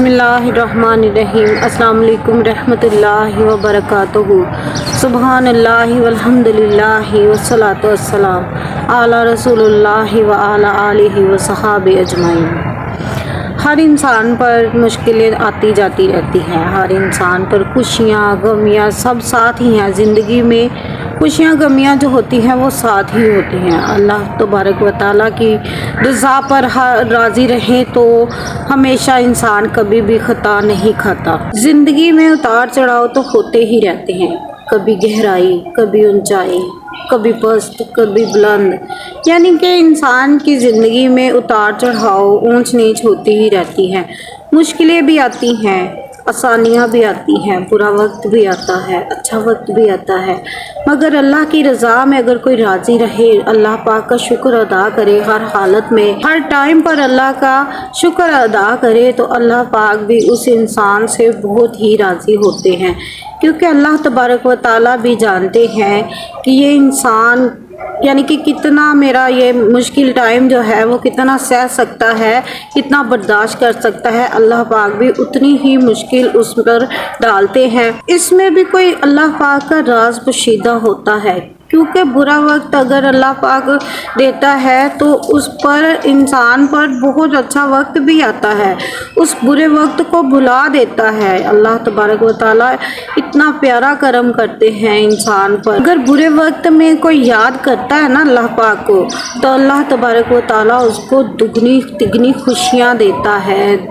बिस्मिल्लाहिर्रहमानिर्रहीम। अस्सलाम वालेकुम रहमतुल्लाहि व बरकातुहू। सुबहानल्लाहि वल्हम्दुलिल्लाहि वस्सलातु वस्सलाम अला रसूलिल्लाहि व अला आलिहि व सहाबे अजमाइन। हर इंसान पर मुश्किलें आती जाती रहती हैं। हर इंसान पर खुशियाँ गमियाँ सब साथ ही हैं। ज़िंदगी में खुशियाँ गमियाँ जो होती हैं वो साथ ही होती हैं। अल्लाह तबारक व तआला की रज़ा पर राज़ी रहें तो हमेशा इंसान कभी भी ख़ता नहीं खाता। ज़िंदगी में उतार चढ़ाव तो होते ही रहते हैं, कभी गहराई कभी ऊंचाई, कभी पस्त कभी बुलंद, यानी कि इंसान की ज़िंदगी में उतार चढ़ाव ऊंच नीच होती ही रहती हैं। मुश्किलें भी आती हैं, आसानियाँ भी आती हैं, बुरा वक्त भी आता है, अच्छा वक्त भी आता है, मगर अल्लाह की रज़ा में अगर कोई राज़ी रहे, अल्लाह पाक का शुक्र अदा करे, हर हालत में हर टाइम पर अल्लाह का शुक्र अदा करे तो अल्लाह पाक भी उस इंसान से बहुत ही राज़ी होते हैं। क्योंकि अल्लाह तबारक व तआला भी जानते हैं कि ये इंसान यानी कि कितना मेरा ये मुश्किल टाइम जो है वो कितना सह सकता है, कितना बर्दाश्त कर सकता है। अल्लाह पाक भी उतनी ही मुश्किल उस पर डालते हैं। इसमें भी कोई अल्लाह पाक का राज पोशीदा होता है, क्योंकि बुरा वक्त अगर अल्लाह पाक देता है तो उस पर इंसान पर बहुत अच्छा वक्त भी आता है, उस बुरे वक्त को भुला देता है। अल्लाह तबारक व तआला इतना प्यारा करम करते हैं इंसान पर। अगर बुरे वक्त में कोई याद करता है ना अल्लाह पाक को, तो अल्लाह तबारक व तआला उसको दुगनी तिगनी खुशियाँ देता है।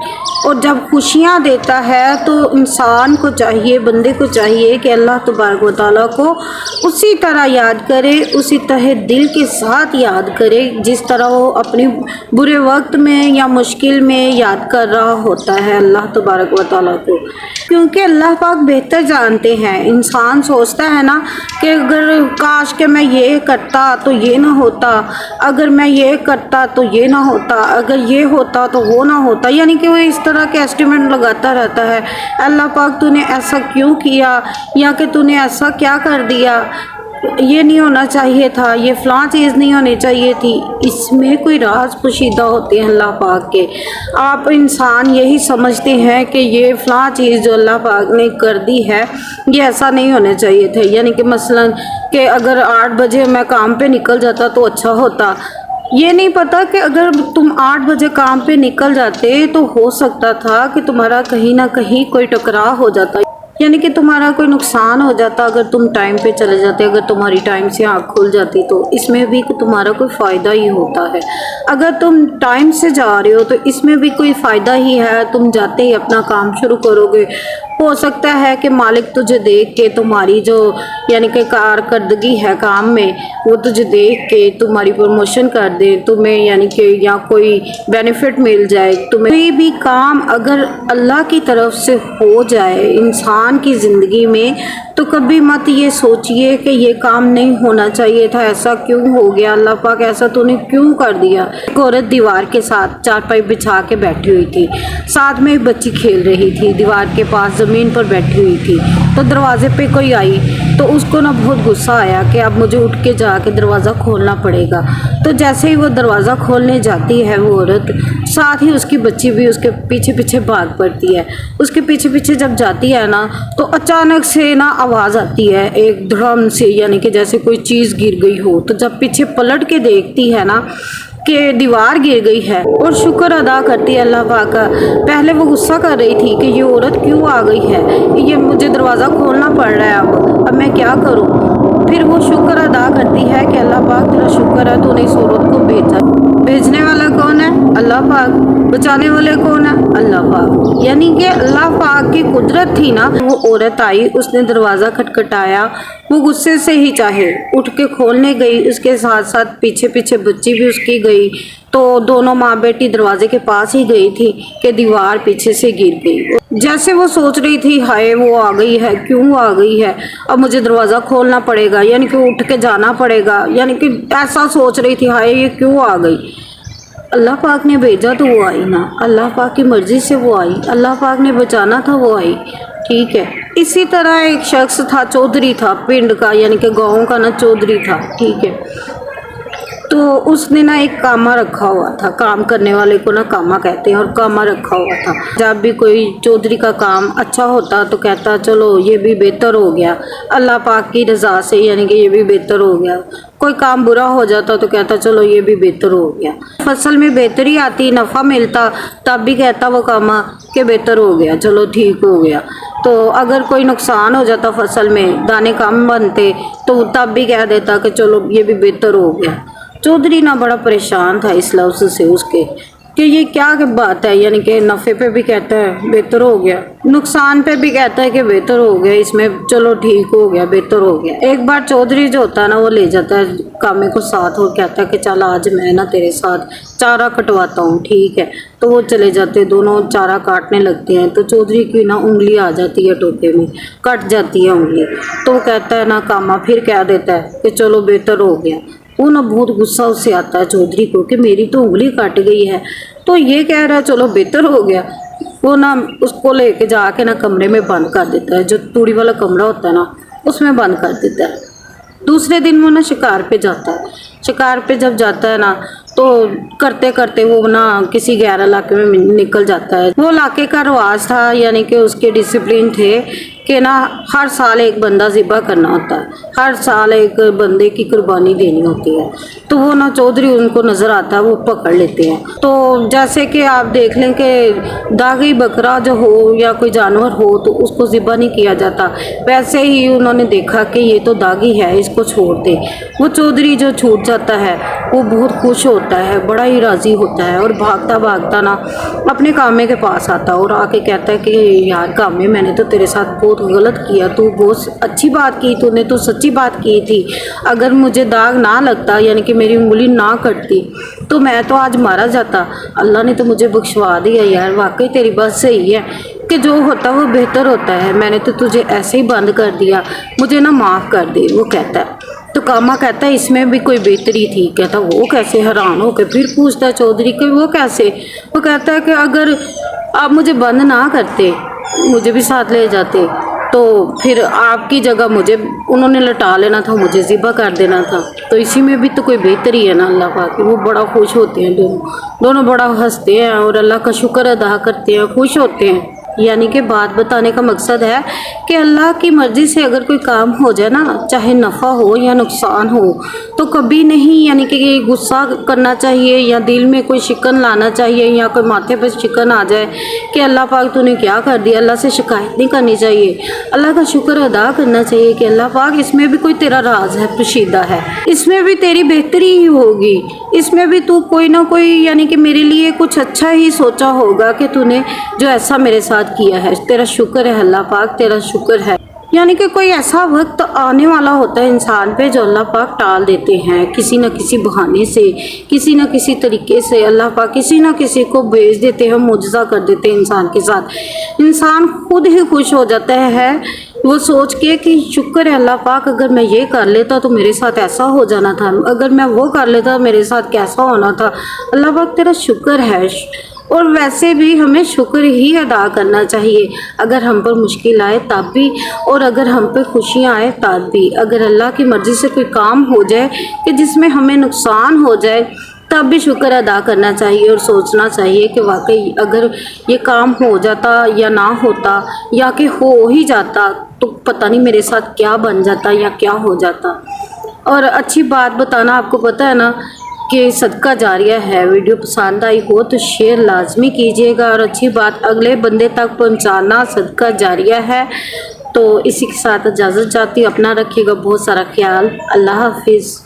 और जब खुशियाँ देता है तो इंसान को चाहिए, बंदे को चाहिए कि अल्लाह तबारक व तआला को उसी तरह याद करे, उसी तहे दिल के साथ याद करे जिस तरह वो अपने बुरे वक्त में या मुश्किल में याद कर रहा होता है अल्लाह तबारक व तआला को। क्योंकि अल्लाह पाक बेहतर जानते हैं। इंसान सोचता है ना कि अगर काश के मैं ये करता तो ये ना होता, अगर मैं ये करता तो ये ना होता, अगर ये होता तो वो ना होता, यानी कि वो इस तरह के एस्टिमेट लगाता रहता है। अल्लाह पाक तूने ऐसा क्यों किया, या कि तूने ऐसा क्या कर दिया, ये नहीं होना चाहिए था, ये फ़लाँ चीज़ नहीं होनी चाहिए थी। इसमें कोई राज पोशीदा होते हैं अल्लाह पाक के। आप इंसान यही समझते हैं कि ये फ़लाँ चीज़ जो अल्लाह पाक ने कर दी है ये ऐसा नहीं होना चाहिए था, यानी कि मसलन कि अगर 8 बजे मैं काम पे निकल जाता तो अच्छा होता। ये नहीं पता कि अगर तुम 8 बजे काम पे निकल जाते तो हो सकता था कि तुम्हारा कहीं ना कहीं कोई टकराव हो जाता, यानी कि तुम्हारा कोई नुकसान हो जाता अगर तुम टाइम पे चले जाते, अगर तुम्हारी टाइम से आँख खुल जाती तो इसमें भी तुम्हारा कोई फ़ायदा ही होता है। अगर तुम टाइम से जा रहे हो तो इसमें भी कोई फ़ायदा ही है, तुम जाते ही अपना काम शुरू करोगे। हो सकता है कि मालिक तुझे देख के तुम्हारी जो यानी कि कारकर्दगी है काम में, वो तुझे देख के तुम्हारी प्रमोशन कर दे, तुम्हें यानी कि या कोई बेनिफिट मिल जाए तुम्हें। कोई भी काम अगर अल्लाह की तरफ से हो जाए इंसान की ज़िंदगी में तो कभी मत ये सोचिए कि ये काम नहीं होना चाहिए था, ऐसा क्यों हो गया, अल्लाह पाक ऐसा तूने क्यों कर दिया। एक औरत दीवार के साथ चारपाई बिछा के बैठी हुई थी, साथ में एक बच्ची खेल रही थी, दीवार के पास ज़मीन पर बैठी हुई थी। तो दरवाजे पे कोई आई तो उसको ना बहुत गुस्सा आया कि अब मुझे उठ के जाके दरवाज़ा खोलना पड़ेगा। तो जैसे ही वो दरवाज़ा खोलने जाती है वो औरत, साथ ही उसकी बच्ची भी उसके पीछे पीछे भाग पड़ती है। उसके पीछे पीछे जब जाती है ना तो अचानक से ना आवाज़ आती है एक धड़म से, यानी कि जैसे कोई चीज़ गिर गई हो। तो जब पीछे पलट के देखती है ना कि दीवार गिर गई है और शुक्र अदा करती है अल्लाह पाक का। पहले वो गुस्सा कर रही थी कि ये औरत क्यों आ गई है, ये मुझे दरवाज़ा खोलना पड़ रहा है, अब मैं क्या करूं। फिर वो शुक्र अदा करती है कि अल्लाह पाक तेरा शुक्र है तूने इस औरत को भेजा। भेजने वाला कौन है? अल्लाह पाक। बचाने वाले कौन है? अल्लाह पाक। यानी कि अल्लाह पाक की कुदरत थी ना। वो औरत आई, उसने दरवाज़ा खटखटाया, वो गुस्से से ही चाहे उठ के खोलने गई, उसके साथ साथ पीछे पीछे बच्ची भी उसकी गई। तो दोनों माँ बेटी दरवाजे के पास ही गई थी कि दीवार पीछे से गिर गई। जैसे वो सोच रही थी हाय वो आ गई है, क्यों आ गई है, अब मुझे दरवाज़ा खोलना पड़ेगा, यानी कि उठ के जाना पड़ेगा, यानी कि ऐसा सोच रही थी हाय ये क्यों आ गई। अल्लाह पाक ने भेजा तो वो आई ना, अल्लाह पाक की मर्ज़ी से वो आई, अल्लाह पाक ने बचाना था वो आई। ठीक है। इसी तरह एक शख्स था, चौधरी था पिंड का, यानी कि गाँव का ना चौधरी था। ठीक है। तो उसने ना एक कामा रखा हुआ था, काम करने वाले को ना कामा कहते हैं, और कामा रखा हुआ था। जब भी कोई चौधरी का काम अच्छा होता तो कहता चलो ये भी बेहतर हो गया, अल्लाह पाक की रज़ा से, यानी कि ये भी बेहतर हो गया। कोई काम बुरा हो जाता तो कहता चलो ये भी बेहतर हो गया। फसल में बेहतरी आती, नफ़ा मिलता, तब भी कहता वो कामा कि बेहतर हो गया, चलो ठीक हो गया। तो अगर कोई नुकसान हो जाता फसल में, दाने कम बनते, तो तब भी कह देता कि चलो ये भी बेहतर हो गया। चौधरी ना बड़ा परेशान था इस लफ्ज़ से उसके, कि ये क्या की बात है, यानी कि नफ़े पे भी कहता है बेहतर हो गया, नुकसान पे भी कहता है कि बेहतर हो गया, इसमें चलो ठीक हो गया, बेहतर हो गया। एक बार चौधरी जो होता है ना वो ले जाता है कामे को साथ और कहता है कि चल आज मैं ना तेरे साथ चारा कटवाता हूँ, ठीक है। तो वो चले जाते, दोनों चारा काटने लगते हैं। तो चौधरी की ना उंगली आ जाती है टोपे में, कट जाती है उंगली। तो वो कहता है ना कामा, फिर कह देता है कि चलो बेहतर हो गया। वो ना बहुत गुस्सा उससे आता है चौधरी को कि मेरी तो उंगली काट गई है, तो ये कह रहा है चलो बेहतर हो गया। वो ना उसको लेके जाके ना कमरे में बंद कर देता है, जो तूड़ी वाला कमरा होता है ना उसमें बंद कर देता है। दूसरे दिन वो ना शिकार पे जाता है। शिकार पे जब जाता है ना तो करते करते वो ना किसी गैर इलाके में निकल जाता है। वो इलाके का रवाज था, यानी कि उसके डिसिप्लिन थे कि ना हर साल एक बंदा ज़िबा करना होता है, हर साल एक बंदे की कुर्बानी देनी होती है। तो वो ना चौधरी उनको नज़र आता है, वो पकड़ लेते हैं। तो जैसे कि आप देख लें कि दागी बकरा जो हो या कोई जानवर हो तो उसको ज़िबा नहीं किया जाता, वैसे ही उन्होंने देखा कि ये तो दागी है, इसको छोड़ दे। वो चौधरी जो छूट जाता है वो बहुत खुश होता है, बड़ा ही राज़ी होता है, और भागता भागता ना अपने कामे के पास आता और आके कहता है कि यार कामे, मैंने तो तेरे साथ बहुत गलत किया, तू बहुत अच्छी बात की, तूने तो सच्ची बात की थी। अगर मुझे दाग ना लगता, यानी कि मेरी उंगली ना कटती, तो मैं तो आज मारा जाता। अल्लाह ने तो मुझे बख्शवा दिया यार, वाकई तेरी बात सही है कि जो होता वो बेहतर होता है। मैंने तो तुझे ऐसे ही बंद कर दिया, मुझे ना माफ़ कर दे। वो कहता है, तो कामा कहता है इसमें भी कोई बेहतरी थी। कहता वो कैसे? हैरान होकर फिर पूछता है चौधरी कि वो कैसे? वो कहता है कि अगर आप मुझे बंद ना करते, मुझे भी साथ ले जाते, तो फिर आपकी जगह मुझे उन्होंने लटा लेना था, मुझे ज़िबा कर देना था। तो इसी में भी तो कोई बेहतरी है ना अल्लाह पाक की। वो बड़ा खुश होते हैं, दोनों बड़ा हंसते हैं और अल्लाह का शुक्र अदा करते हैं, खुश होते हैं। यानी कि बात बताने का मकसद है कि अल्लाह की मर्ज़ी से अगर कोई काम हो जाए ना, चाहे नफ़ा हो या नुकसान हो, तो कभी नहीं यानी कि गुस्सा करना चाहिए या दिल में कोई शिकन लाना चाहिए या कोई माथे पर शिकन आ जाए कि अल्लाह पाक तूने क्या कर दिया। अल्लाह से शिकायत नहीं करनी चाहिए, अल्लाह का शुक्र अदा करना चाहिए कि अल्लाह पाक इसमें भी कोई तेरा राज है, पोशीदा है, इसमें भी तेरी बेहतरी ही होगी, इसमें भी तू कोई ना कोई यानी कि मेरे लिए कुछ अच्छा ही सोचा होगा कि तूने जो ऐसा मेरे साथ किया है। तेरा शुक्र है अल्लाह पाक, तेरा शुक्र है। यानी कि कोई ऐसा वक्त आने वाला होता है इंसान पे जो अल्लाह पाक टाल देते हैं, किसी न किसी बहाने से, किसी न किसी तरीके से अल्लाह पाक किसी न किसी को भेज देते हैं, मुजज़ा कर देते हैं इंसान के साथ। इंसान खुद ही खुश हो जाता है वो सोच के कि शुक्र है अल्लाह पाक, अगर मैं ये कर लेता तो मेरे साथ ऐसा हो जाना था, अगर मैं वो कर लेता मेरे साथ कैसा होना था। अल्लाह पाक तेरा शुक्र है। और वैसे भी हमें शुक्र ही अदा करना चाहिए, अगर हम पर मुश्किल आए तब भी, और अगर हम पर खुशियाँ आए तब भी। अगर अल्लाह की मर्ज़ी से कोई काम हो जाए कि जिसमें हमें नुकसान हो जाए तब भी शुक्र अदा करना चाहिए और सोचना चाहिए कि वाकई अगर ये काम हो जाता या ना होता या कि हो ही जाता तो पता नहीं मेरे साथ क्या बन जाता या क्या हो जाता। और अच्छी बात बताना, आपको पता है ना कि सदका जारिया है। वीडियो पसंद आई हो तो शेयर लाजमी कीजिएगा, और अच्छी बात अगले बंदे तक पहुंचाना सदका जारिया है। तो इसी के साथ इजाज़त चाहती हूँ, अपना रखिएगा बहुत सारा ख्याल। अल्लाह हाफिज़।